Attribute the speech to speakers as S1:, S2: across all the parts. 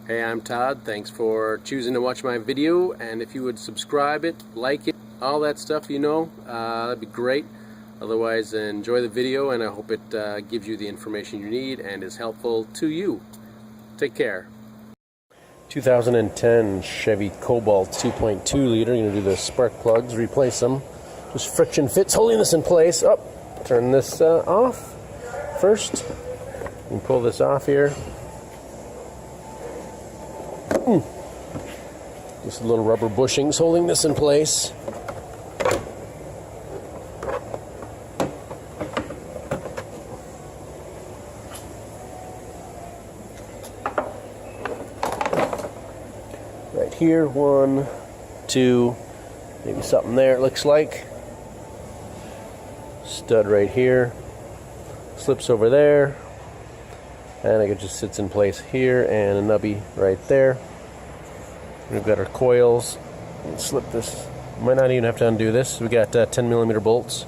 S1: Hey, I'm Todd. Thanks for choosing to watch my video, and if you would subscribe it, like it, all that stuff, that'd be great. Otherwise, enjoy the video, and I hope it gives you the information you need and is helpful to you. Take care. 2010 Chevy Cobalt 2.2 liter. Going to do the spark plugs, replace them. Just friction fits, holding this in place. Turn this off first. And pull this off here. Just a little rubber bushings holding this in place. Right here, 1, 2, maybe something there it looks like. Stud right here. Slips over there. And it just sits in place here, and a nubby right there. We've got our coils. Slip this. Might not even have to undo this. We got 10mm bolts.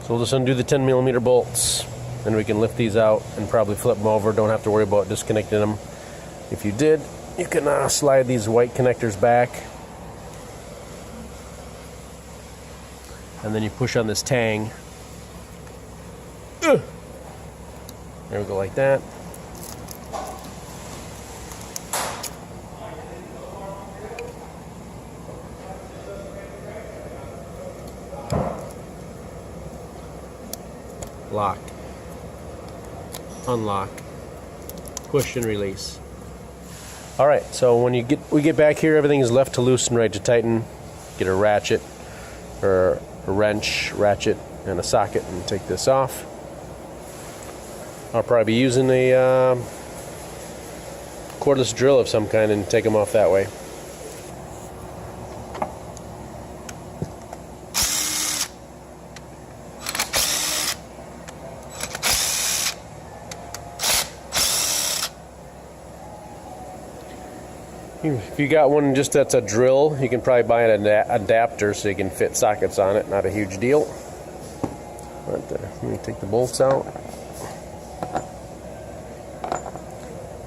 S1: So we'll just undo the 10mm bolts, and we can lift these out and probably flip them over. Don't have to worry about disconnecting them. If you did, you can slide these white connectors back, and then you push on this tang. There we go, like that. Lock, unlock, push and release. All right, so when we get back here, everything is left to loosen, right to tighten. Get a ratchet or a wrench, ratchet, and a socket, and take this off. I'll probably be using a cordless drill of some kind and take them off that way. If you got one just that's a drill, you can probably buy an adapter so you can fit sockets on it. Not a huge deal. But, let me take the bolts out.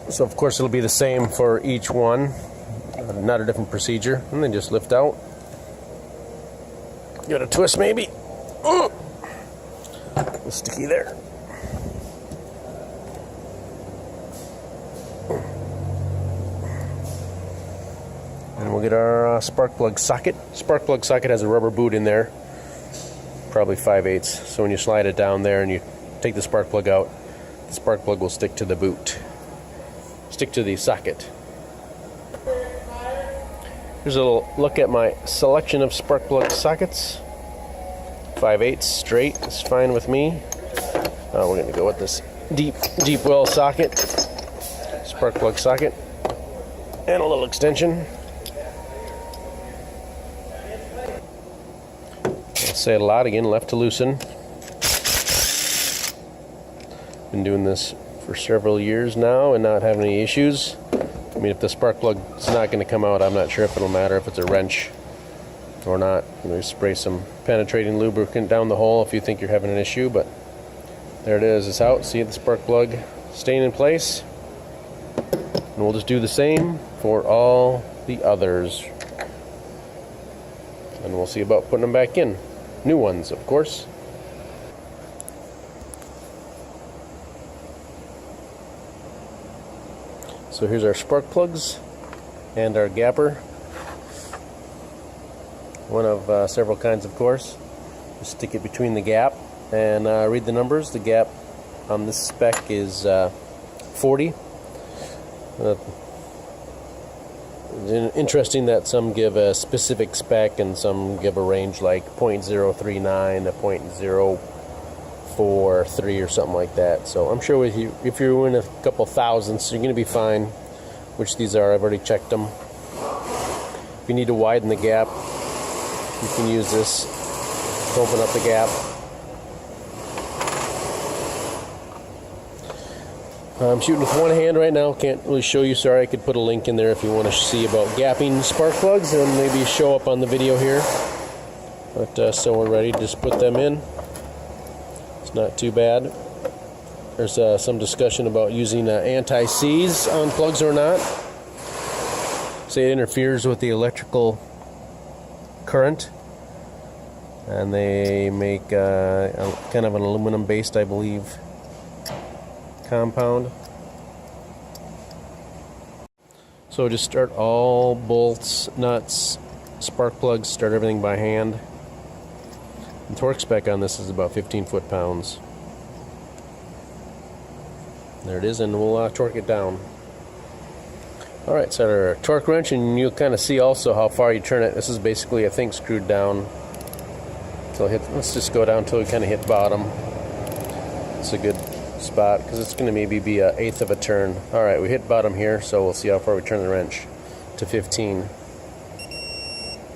S1: So of course it'll be the same for each one, not a different procedure. And then just lift out. Give it a twist maybe. A little sticky there. And we'll get our spark plug socket. Spark plug socket has a rubber boot in there, probably 5/8. So when you slide it down there and you take the spark plug out, the spark plug will stick to the boot. Stick to the socket. Here's a little look at my selection of spark plug sockets. 5/8 straight is fine with me. We're going to go with this deep well socket, spark plug socket, and a little extension. I'll say it a lot again, left to loosen. Been doing this for several years now and not having any issues. I mean, if the spark plug is not going to come out, I'm not sure if it'll matter if it's a wrench or not. You spray some penetrating lubricant down the hole if you think you're having an issue, but there it is. It's out. See the spark plug staying in place. And we'll just do the same for all the others. And we'll see about putting them back in. New ones, of course. So here's our spark plugs and our gapper. One of several kinds, of course. Just stick it between the gap and read the numbers. The gap on this spec is 40. Interesting that some give a specific spec and some give a range like 0.039 to 0.043 or something like that. So I'm sure with you, if you're in a couple thousandths, you're going to be fine, which these are. I've already checked them. If you need to widen the gap, you can use this to open up the gap. I'm shooting with one hand right now. Can't really show you. Sorry, I could put a link in there if you want to see about gapping spark plugs and maybe show up on the video here. But so we're ready to just put them in. It's not too bad. there's some discussion about using anti-seize on plugs or not. Say it interferes with the electrical current, and they make kind of an aluminum based, I believe, compound. So just start all bolts, nuts, spark plugs, start everything by hand. The torque spec on this is about 15 foot-pounds. There it is, and we'll torque it down. Alright, set our torque wrench, and you'll kind of see also how far you turn it. This is basically, I think, screwed down till let's just go down until we kind of hit bottom. It's a good spot because it's going to maybe be an eighth of a turn. Alright, we hit bottom here, so we'll see how far we turn the wrench. To 15.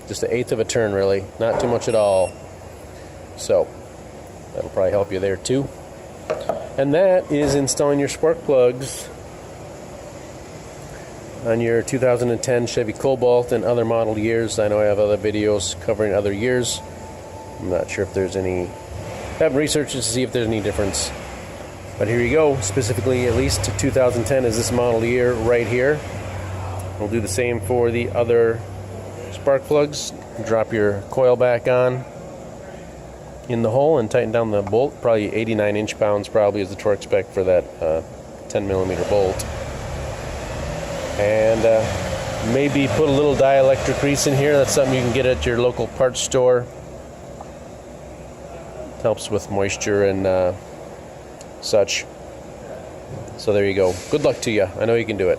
S1: Just an eighth of a turn, really. Not too much at all. So, that'll probably help you there too. And that is installing your spark plugs on your 2010 Chevy Cobalt and other model years. I know I have other videos covering other years. I'm not sure if there's any. I haven't researched to see if there's any difference. But here you go. Specifically, at least 2010 is this model year right here. We'll do the same for the other spark plugs. Drop your coil back on in the hole and tighten down the bolt. Probably 89 inch-pounds probably is the torque spec for that 10 millimeter bolt. And maybe put a little dielectric grease in here. That's something you can get at your local parts store. It helps with moisture and such. So there you go. Good luck to you. I know you can do it.